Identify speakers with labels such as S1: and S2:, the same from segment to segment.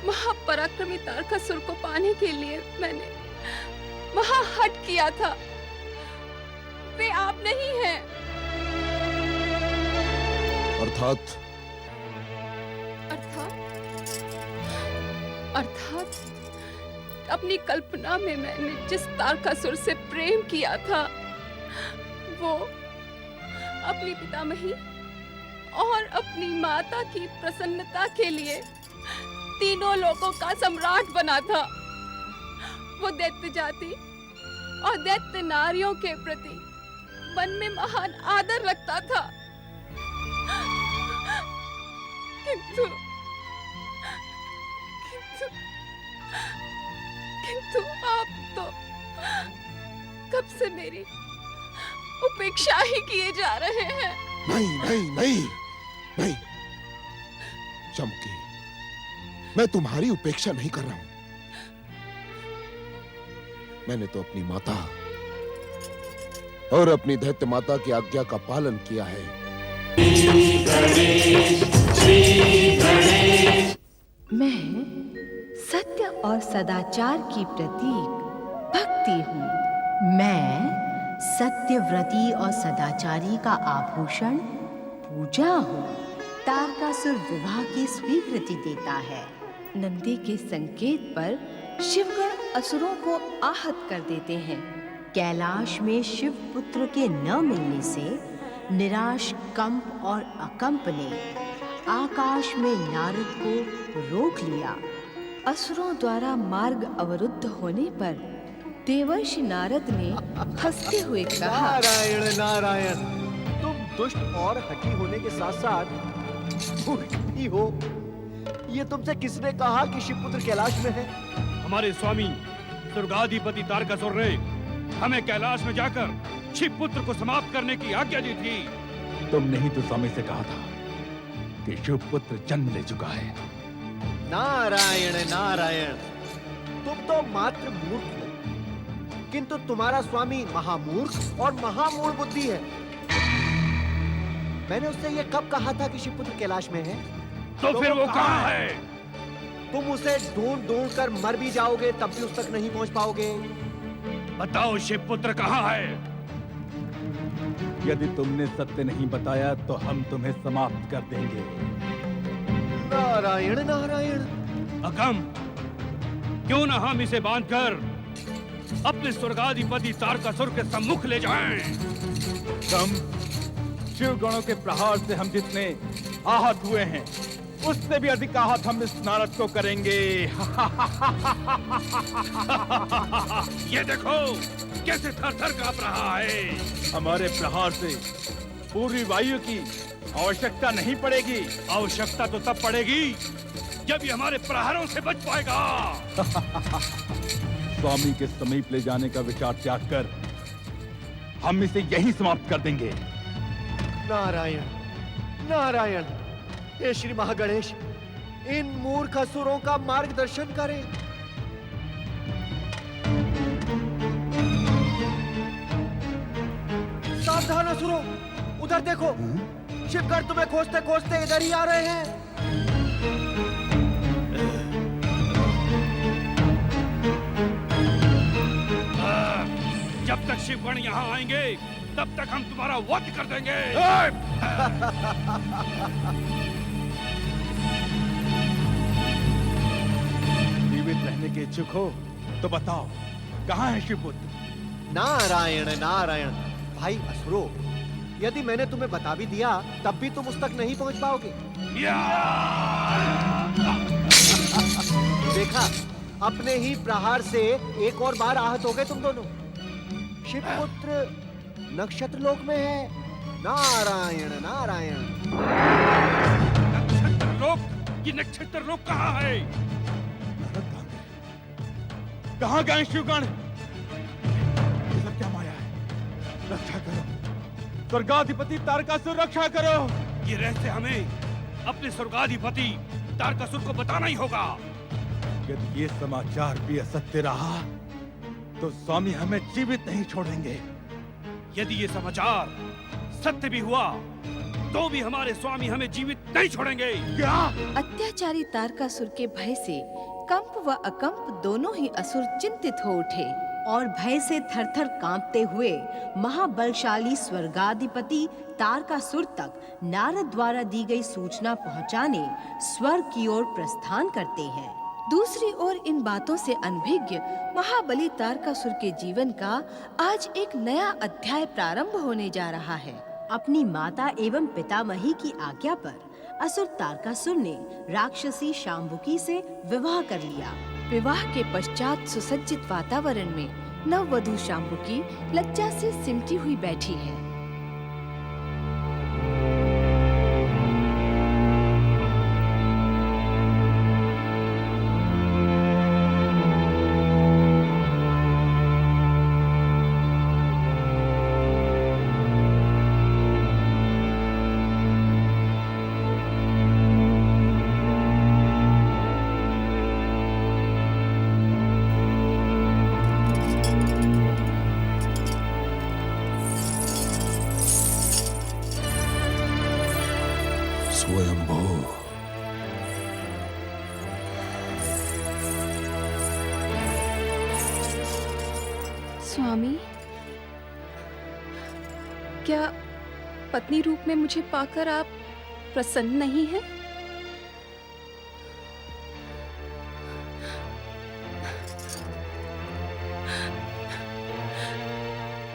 S1: महापराक्रमी तारकासुर को पाने के लिए मैंने महाहट किया था। वे आप नहीं हैं।
S2: अर्थात
S1: अपनी कल्पना में मैंने जिस तारकासुर से प्रेम किया था, वो अपनी पितामही और अपनी माता की प्रसन्नता के लिए तीनों लोगों का सम्राट बना था। वो दैत्य जाति और दैत्य नारियों के प्रति मन में महान आदर रखता था। किंतु आप तो कब से मेरी उपेक्षा ही किए जा रहे हैं।
S2: नहीं चमकी, मैं तुम्हारी उपेक्षा नहीं कर रहा हूं। मैंने तो अपनी माता और अपनी दैत्य माता की आज्ञा का पालन किया है।
S3: मैं सत्य और सदाचार की प्रतीक भक्ति हूँ। मैं सत्यव्रती और सदाचारी का आभूषण पूजा हूँ। तारकासुर विवाह की स्वीकृति देता है। नंदी के संकेत पर शिवगण असुरों को आहत कर देते हैं। कैलाश में शिव पुत्र के न मिलने से निराश कंप और अकंप ने आकाश में नारद को रोक लिया। असुरों द्वारा मार्ग अवरुद्ध होने पर देवर्षि नारद ने हंसते हुए कहा,
S4: नारायण नारायण, तुम दुष्ट और हठी होने के साथ साथ दुष्ट भी हो। ये तुमसे किसने कहा कि शिवपुत्र कैलाश में है?
S5: हमारे स्वामी स्वर्गाधिपति तारकासुर ने हमें कैलाश में जाकर शिवपुत्र को समाप्त करने की आज्ञा दी थी।
S6: तुमने ही तो स्वामी से कहा था कि शिवपुत्र जन्म ले चुका है।
S4: नारायण नारायण, तुम तो मात्र मूर्ख हो, किंतु तुम्हारा स्वामी महामूर्ख और महामूढ़ बुद्धि है। मैंने उससे ये कब कहा था कि शिवपुत्र कैलाश में है?
S5: तो फिर वो कहाँ है?
S4: तुम उसे ढूंढ ढूंढ कर मर भी जाओगे तब भी उस तक नहीं पहुंच पाओगे।
S5: बताओ शिवपुत्र कहाँ है?
S6: यदि तुमने सत्य नहीं बताया तो हम तुम्हें समाप्त कर देंगे।
S4: नारायण नारायण।
S5: अकम, क्यों न हम इसे बांधकर अपने स्वर्गाधिपति तारकासुर के सम्मुख ले जाएं?
S6: कम, शिव गणों के प्रहार से हम जितने आहत हुए हैं, उससे भी अधिक आहत हम इस नारद को करेंगे।
S5: ये देखो कैसे थर-थर कांप रहा है।
S6: हमारे प्रहार से पूरी वायु की आवश्यकता नहीं पड़ेगी।
S5: आवश्यकता तो तब पड़ेगी जब ये हमारे प्रहारों से बच पाएगा।
S6: स्वामी के समीप ले जाने का विचार त्याग कर हम इसे यहीं समाप्त कर देंगे।
S4: नारायण नारायण, हे श्री महागणेश, इन मूर्ख असुरों का मार्गदर्शन करें। सावधान असुरों, उधर देखो, शिवगण तुम्हें खोजते खोजते इधर ही आ रहे हैं।
S5: जब तक शिवगण यहाँ आएंगे तब तक हम तुम्हारा वध कर देंगे।
S6: जीवित रहने के इच्छुक हो तो बताओ, कहाँ है शिवपुत्र?
S4: नारायण नारायण, भाई असुरो, यदि मैंने तुम्हें बता भी दिया तब भी तुम उस तक नहीं पहुंच पाओगे। देखा, अपने ही प्रहार से एक और बार आहत हो गए तुम दोनों। शिवपुत्र नक्षत्र लोक में है। नारायण नारायण।
S5: नक्षत्र लोक? ये नक्षत्र लोक कहाँ है?
S6: कहाँ गए शिवगण? ये सब क्या माया है? रक्षा करो, स्वर्गाधिपति तारकासुर, रक्षा करो।
S5: ये रहस्य हमें अपने स्वर्गाधिपति तारकासुर को बताना ही होगा।
S6: यदि ये समाचार भी असत्य रहा तो स्वामी हमें जीवित नहीं छोड़ेंगे।
S5: यदि ये समाचार सत्य भी हुआ तो भी हमारे स्वामी हमें जीवित नहीं छोड़ेंगे।
S6: क्या?
S3: अत्याचारी तारकासुर के भय से कंप व अकंप दोनों ही असुर चिंतित हो उठे और भय से थरथर कांपते हुए महाबलशाली स्वर्गाधिपति तारकासुर तक नारद द्वारा दी गई सूचना पहुंचाने स्वर्ग की ओर प्रस्थान करते हैं। दूसरी ओर इन बातों से अनभिज्ञ महाबली तारकासुर के जीवन का आज एक नया अध्याय प्रारंभ होने जा रहा है। अपनी माता एवं पितामही की आज्ञा पर असुर तारकासुर ने राक्षसी शांभुकी से विवाह कर लिया। विवाह के पश्चात सुसज्जित वातावरण में नववधू शांभुकी लज्जा से सिमटी हुई बैठी है।
S2: स्वयंभू।
S1: स्वामी, क्या पत्नी रूप में मुझे पाकर आप प्रसन्न नहीं हैं?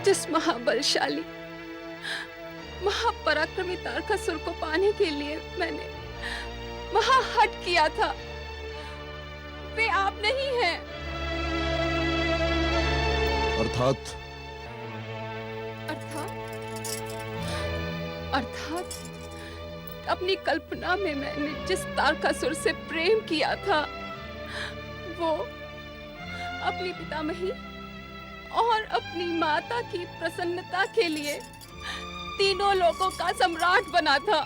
S1: जिस महाबलशाली महापराक्रमी तारकासुर को पाने के लिए मैंने महाहट किया था, वे आप नहीं हैं।
S2: अर्थात
S1: अर्थात अपनी कल्पना में मैंने जिस तारकासुर से प्रेम किया था, वो अपनी पितामही और अपनी माता की प्रसन्नता के लिए तीनों लोगों का सम्राट बना था।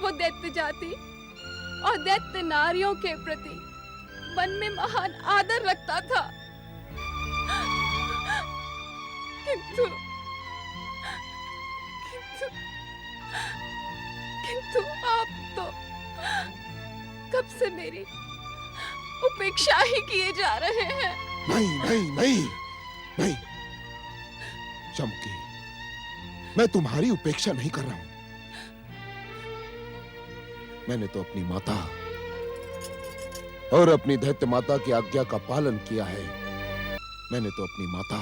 S1: वो दैत्य जाति और दैत्य नारियों के प्रति मन में महान आदर रखता था, किंतु किंतु किंतु आप तो कब से मेरी उपेक्षा ही किए जा रहे हैं।
S2: नहीं नहीं नहीं नहीं शांभुकी, मैं तुम्हारी उपेक्षा नहीं कर रहा हूं। मैंने तो अपनी माता और अपनी दैत्य माता की आज्ञा का पालन किया है। मैंने तो अपनी माता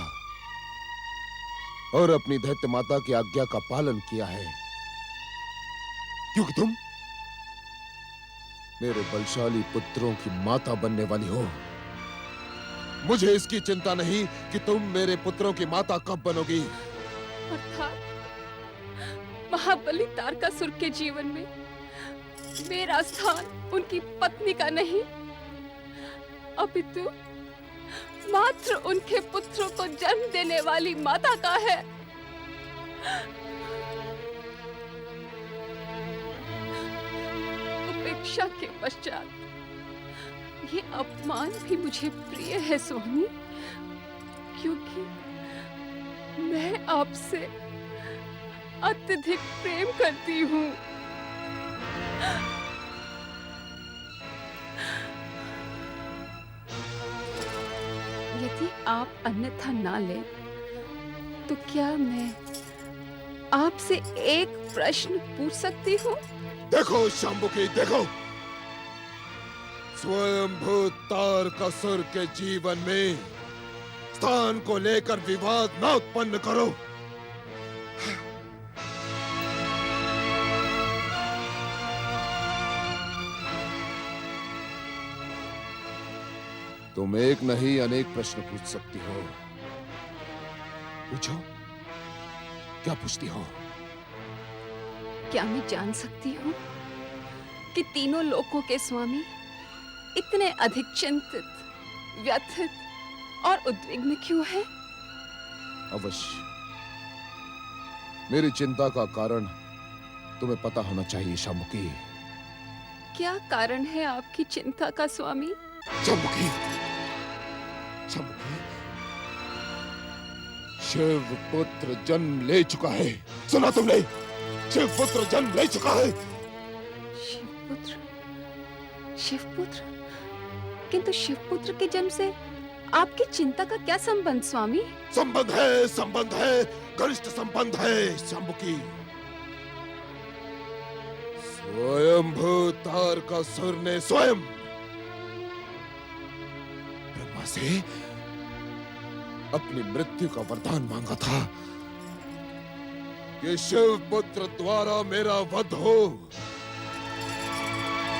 S2: और अपनी दैत्य माता की आज्ञा का पालन किया है, क्योंकि तुम मेरे बलशाली पुत्रों की माता बनने वाली हो। मुझे इसकी चिंता नहीं कि तुम मेरे पुत्रों की माता कब बनोगी।
S1: अर्थात महाबली तारकासुर के जीवन में मेरा स्थान उनकी पत्नी का नहीं, अपितु मात्र उनके पुत्रों को जन्म देने वाली माता का है। उपेक्षा के पश्चात ये अपमान भी मुझे प्रिय है स्वामी, क्योंकि मैं आपसे अत्यधिक प्रेम करती हूँ। यदि आप अन्यथा ना लें, तो क्या मैं आपसे एक प्रश्न पूछ सकती हूँ?
S2: देखो शांभुकी, देखो, स्वयंभू तारकासुर के जीवन में स्थान को लेकर विवाद न उत्पन्न करो। तुम एक नहीं अनेक प्रश्न पूछ सकती हो। पूछो, क्या पूछती हो?
S1: क्या मैं जान सकती हूँ कि तीनों लोकों के स्वामी इतने अधिक चिंतित, व्यथित और उद्विग्न क्यों हैं?
S2: अवश्य, मेरी चिंता का कारण तुम्हें पता होना चाहिए शांभुकी।
S1: क्या कारण है आपकी चिंता का स्वामी?
S2: शांभुकी, शांभुकी, शिव पुत्र जन्म ले चुका है। सुना तुमने? शिव पुत्र जन्म ले चुका है।
S1: शिवपुत्र, शिवपुत्र, किंतु शिवपुत्र के जन्म से आपकी चिंता का क्या संबंध स्वामी?
S2: संबंध है, घनिष्ठ संबंध है शंभुकी। स्वयंभू तारकासुर ने स्वयं ब्रह्मा से अपनी मृत्यु का वरदान मांगा था कि शिव पुत्र द्वारा मेरा वध हो।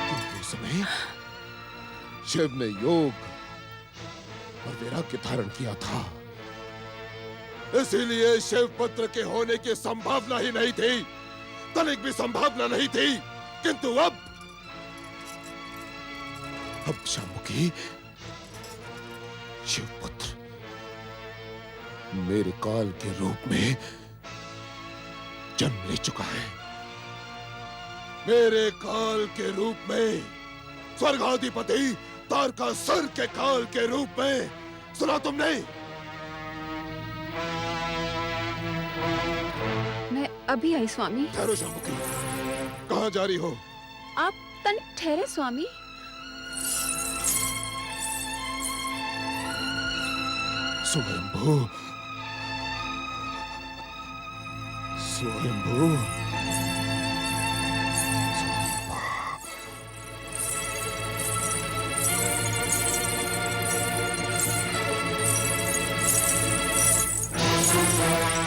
S2: किंतु उस समय शिव ने योग और वैराग्य धारण किया था, इसीलिए शिव पुत्र के होने की संभावना ही नहीं थी, तनिक भी संभावना नहीं थी। किंतु अब शंभुकी, शिवपुत्र मेरे काल के रूप में जन्म ले चुका है। मेरे काल के रूप में, स्वर्गाधिपति तारकासुर के काल के रूप में। सुना तुमने?
S1: मैं अभी आई स्वामी।
S2: ठहरो शंभुकी, कहाँ जा रही हो?
S1: आप तनिक ठहरे स्वामी।
S2: स्वयंभू, स्वयंभू,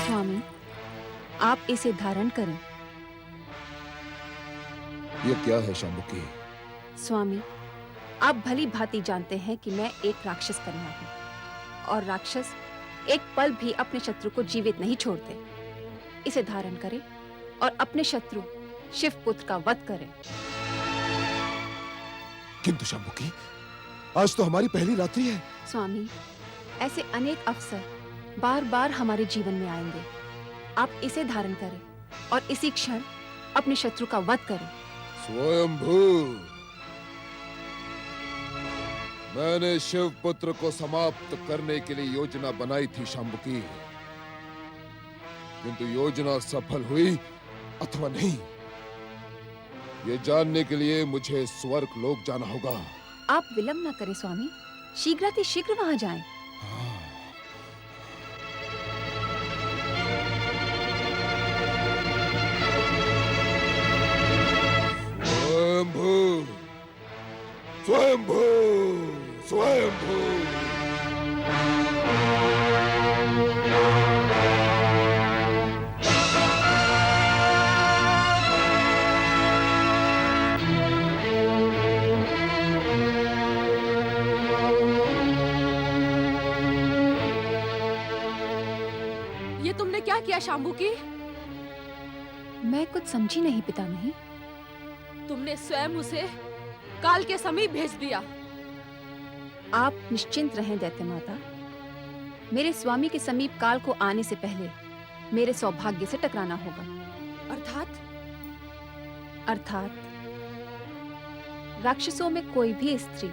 S1: स्वामी, आप इसे धारण करें।
S2: ये क्या है शंभुकी?
S1: स्वामी, आप भली भांति जानते हैं कि मैं एक राक्षस कन्या हूँ, और राक्षस एक पल भी अपने शत्रु को जीवित नहीं छोड़ते। इसे धारण करें और अपने शत्रु शिवपुत्र का वध करें।
S2: किंतु शंभुकी, आज तो हमारी पहली रात्रि है।
S1: स्वामी, ऐसे अनेक अवसर बार बार हमारे जीवन में आएंगे। आप इसे धारण करें और इसी क्षण अपने शत्रु का वध करें।
S2: स्वयंभू, मैंने शिव पुत्र को समाप्त करने के लिए योजना बनाई थी शंभुकी, किंतु योजना सफल हुई अथवा नहीं, ये जानने के लिए मुझे स्वर्ग लोक जाना होगा।
S1: आप विलंब न करें स्वामी, शीघ्रातिशीघ्र वहां जाएं।
S2: स्वयंभू, स्वयंभू, स्वयंभू।
S7: ये तुमने क्या किया शांभुकी?
S1: मैं कुछ समझी नहीं पितामही।
S7: तुमने स्वयं उसे काल के समीप भेज दिया।
S1: आप निश्चिंत रहें दैत्य माता। मेरे स्वामी के समीप काल को आने से पहले मेरे सौभाग्य से टकराना होगा। अर्थात राक्षसों में कोई भी स्त्री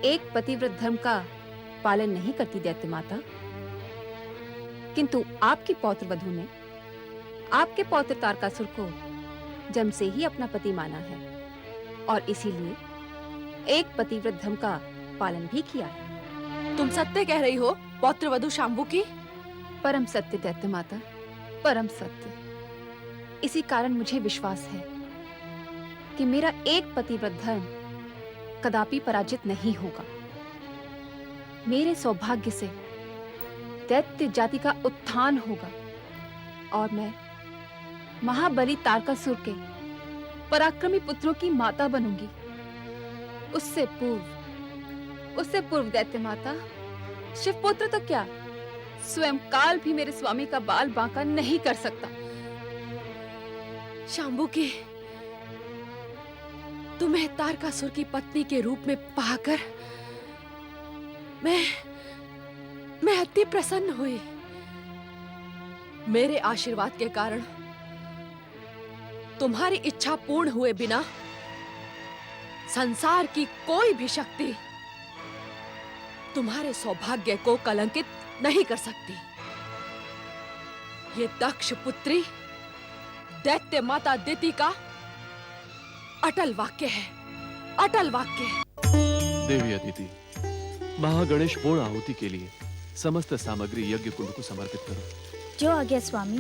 S1: एक पतिव्रत धर्म का पालन नहीं करती दैत्य माता, किंतु आपकी पौत्र वधू ने आपके पौत्र तारकासुर को जन्म से ही अपना पति माना है और इसीलिए एक पतिव्रत धर्म का पालन भी किया है।
S7: तुम सत्य कह रही हो पौत्रवधू शांभुकी?
S1: परम सत्य दैत्य माता, परम सत्य। इसी कारण मुझे विश्वास है कि मेरा एक पतिव्रत धर्म कदापि पराजित नहीं होगा। मेरे सौभाग्य से दैत्य जाति का उत्थान होगा और मैं महाबली तारकासुर के पराक्रमी पुत्रों की माता बनूंगी। उससे पूर्व दैत्य माता, शिवपुत्र तो क्या, स्वयं काल भी मेरे स्वामी का बाल बांका नहीं कर सकता।
S7: शांभुकी, तुम्हें तारकासुर की पत्नी के रूप में पाकर मैं अति प्रसन्न हुई। मेरे आशीर्वाद के कारण तुम्हारी इच्छा पूर्ण हुए बिना संसार की कोई भी शक्ति तुम्हारे सौभाग्य को कलंकित नहीं कर सकती। ये दक्ष पुत्री दैत्य माता दिति का अटल वाक्य है, अटल वाक्य।
S8: देवी अदिति, महागणेश पूर्ण आहुति के लिए समस्त सामग्री यज्ञ कुंड को समर्पित करो।
S9: जो आज्ञा स्वामी।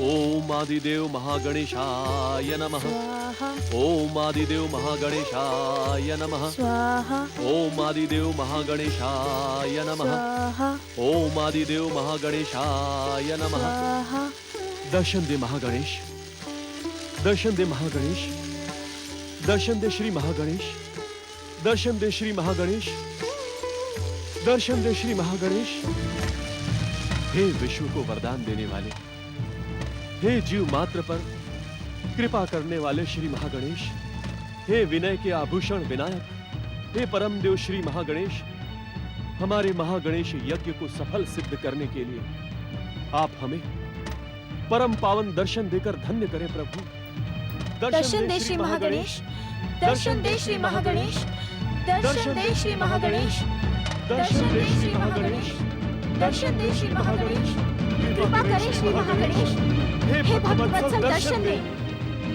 S8: ओम आदिदेव महागणेशाय नमः।
S9: स्वाहा
S8: ओम आदिदेव महागणेशाय नमः।
S9: स्वाहा
S8: ओम आदिदेव महागणेशाय नमः।
S9: स्वाहा
S8: ओम आदिदेव महागणेशाय नमः।
S9: स्वाहा।
S8: दर्शन दे महागणेश, दर्शन दे महागणेश, दर्शन दे श्री महागणेश, दर्शन दे श्री महागणेश, दर्शन दे श्री महागणेश। हे विश्व को वरदान देने वाले, हे जीव मात्र पर कृपा करने वाले श्री महागणेश, हे विनय के आभूषण विनायक, हे परम देव श्री महागणेश, हमारे महागणेश यज्ञ को सफल सिद्ध करने के लिए आप हमें परम पावन दर्शन देकर धन्य करें प्रभु।
S9: दर्शन दे श्री महागणेश, दर्शन दे श्री महागणेश, दर्शन दे श्री महागणेश, दर्शन दे श्री महागणेश, दर्शन दे श्री महागणेश। कृपा करें श्री महागणेश, हे भक्तवत्सल दर्शन दे,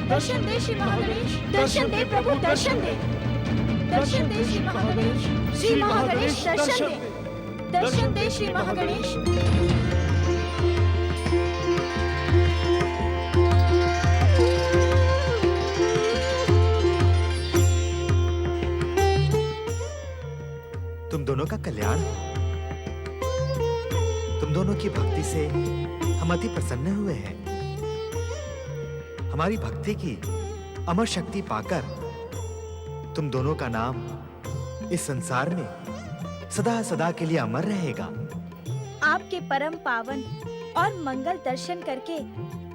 S9: दर्शन दे श्री महागणेश, दर्शन दे प्रभु, दर्शन दे, दर्शन दे श्री महागणेश, श्री महागणेश दर्शन दे, दर्शन दे श्री महागणेश।
S4: तुम दोनों का कल्याण हो। तुम दोनों की भक्ति से हम अति प्रसन्न हुए हैं। हमारी भक्ति की अमर शक्ति पाकर तुम दोनों का नाम इस संसार में सदा सदा के लिए अमर रहेगा।
S9: आपके परम पावन और मंगल दर्शन करके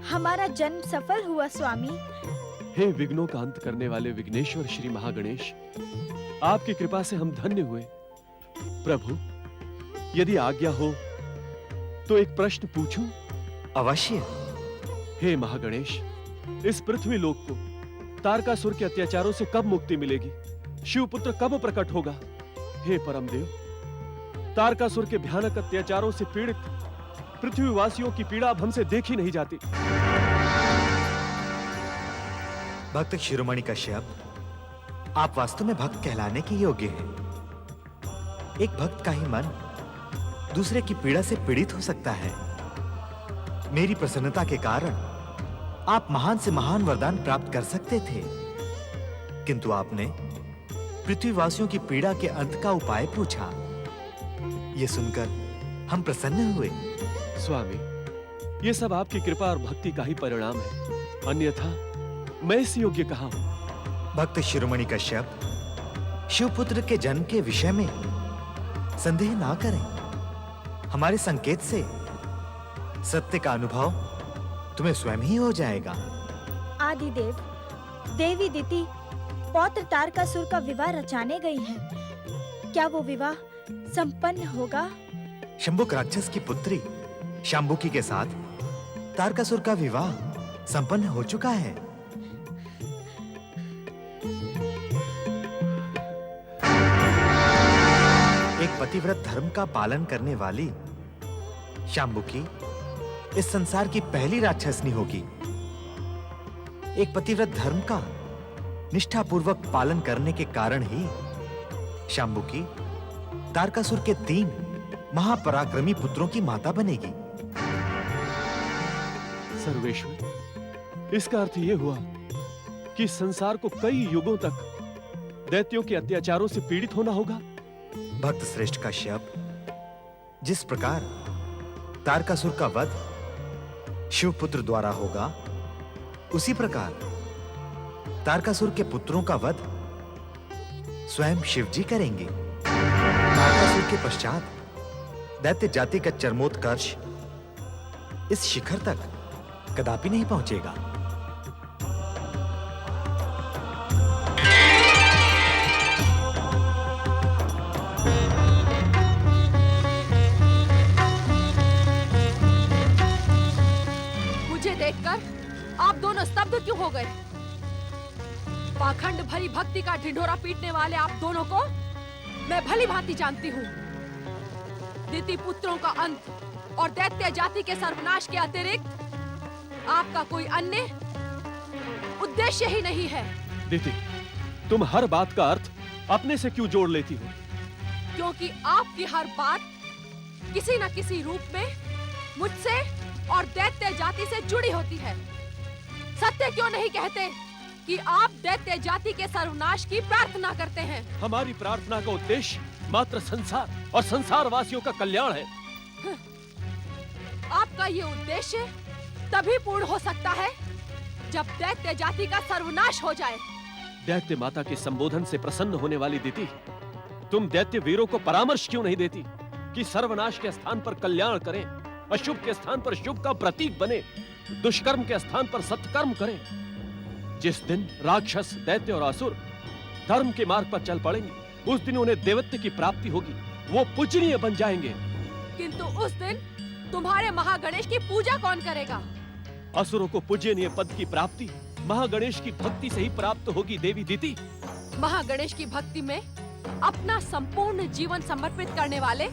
S9: हमारा जन्म सफल हुआ स्वामी।
S8: हे विघ्नों का अंत करने वाले विघ्नेश्वर श्री महागणेश, आपकी कृपा से हम धन्य हुए। प्रभु, यदि आज्ञा हो तो एक प्रश्न पूछूं?
S4: अवश्य।
S8: हे महागणेश, इस पृथ्वी लोक को तारकासुर के अत्याचारों से कब मुक्ति मिलेगी? शिवपुत्र कब प्रकट होगा? हे परमदेव, तारकासुर के भयानक अत्याचारों से पीड़ित पृथ्वीवासियों की पीड़ा अब हमसे देखी नहीं जाती।
S4: भक्त शिरोमणि कश्यप, आप वास्तव में भक्त कहलाने के योग्य हैं। एक भक्त का ही मन दूसरे की पीड़ा से पीड़ित हो सकता है। मेरी प्रसन्नता के कारण आप महान से महान वरदान प्राप्त कर सकते थे, किंतु आपने पृथ्वीवासियों की पीड़ा के अंत का उपाय पूछा। यह सुनकर हम प्रसन्न हुए।
S8: स्वामी, ये सब आपकी कृपा और भक्ति का ही परिणाम है, अन्यथा मैं इस योग्य कहां हूं।
S4: भक्त शिरोमणि कश्यप, शिवपुत्र के जन्म के विषय में संदेह ना करें। हमारे संकेत से सत्य का अनुभव तुम्हें स्वयं ही हो जाएगा।
S9: आदिदेव, देवी दिति पौत्र तारकासुर का विवाह रचाने गई हैं। क्या वो विवाह संपन्न होगा?
S4: शंभुक राक्षस की पुत्री शांबुकी के साथ तारकासुर का विवाह संपन्न हो चुका है। एक पतिव्रत धर्म का पालन करने वाली शांबुकी इस संसार की पहली राक्षसनी होगी। एक पतिव्रत धर्म का निष्ठापूर्वक पालन करने के कारण ही शांबुकी तारकासुर के 3 महापराक्रमी पुत्रों की माता बनेगी।
S8: सर्वेश्वर, इसका अर्थ यह हुआ कि संसार को कई युगों तक दैत्यों के अत्याचारों से पीड़ित होना होगा।
S4: भक्त श्रेष्ठ कश्यप, जिस प्रकार तारकासुर का वध शिवपुत्र द्वारा होगा, उसी प्रकार तारकासुर के पुत्रों का वध स्वयं शिवजी करेंगे। तारकासुर के पश्चात दैत्य जाति का चरमोत्कर्ष इस शिखर तक कदापि नहीं पहुंचेगा।
S7: मुझे देखकर आप दोनों स्तब्ध क्यों हो गए? पाखंड भरी भक्ति का ढिंढोरा पीटने वाले आप दोनों को मैं भली भांति जानती हूँ। दिति पुत्रों का अंत और दैत्य जाति के सर्वनाश के अतिरिक्त आपका कोई अन्य उद्देश्य ही नहीं है।
S8: दीदी, तुम हर बात का अर्थ अपने से क्यों जोड़ लेती हो?
S7: क्योंकि आपकी हर बात किसी न किसी रूप में मुझसे और दैत्य जाति से जुड़ी होती है। सत्य क्यों नहीं कहते कि आप दैत्य जाति के सर्वनाश की प्रार्थना करते हैं?
S8: हमारी प्रार्थना का उद्देश्य मात्र संसार और संसार वासियों का कल्याण है।
S7: आपका ये उद्देश्य तभी पूर्ण हो सकता है जब दैत्य जाति का सर्वनाश हो जाए।
S8: दैत्य माता के संबोधन से प्रसन्न होने वाली दीदी, तुम दैत्य वीरों को परामर्श क्यों नहीं देती कि सर्वनाश के स्थान पर कल्याण करें, अशुभ के स्थान पर शुभ का प्रतीक बने, दुष्कर्म के स्थान पर सत्कर्म करें। जिस दिन राक्षस, दैत्य और असुर धर्म के मार्ग पर चल पड़ेंगे, उस दिन उन्हें देवत्व की प्राप्ति होगी, वो पूजनीय बन जाएंगे।
S7: किंतु उस दिन तुम्हारे महागणेश की पूजा कौन करेगा?
S8: असुरों को पूजनीय पद की प्राप्ति महागणेश की भक्ति से ही प्राप्त होगी देवी दीदी।
S7: महागणेश की भक्ति में अपना संपूर्ण जीवन समर्पित करने वाले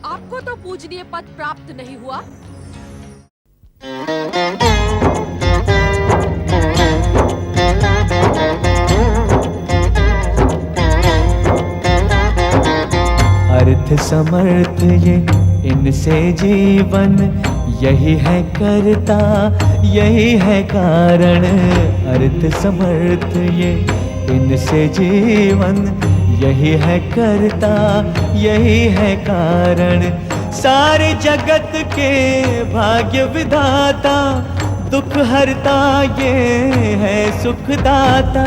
S7: आपको तो पूजनीय पद प्राप्त नहीं हुआ।
S10: अर्थ समर्थ ये इनसे जीवन, यही है करता यही है कारण। अर्थ समर्थ ये इनसे जीवन, यही है करता यही है कारण। सारे जगत के भाग्य विधाता, दुख हरता ये है सुखदाता।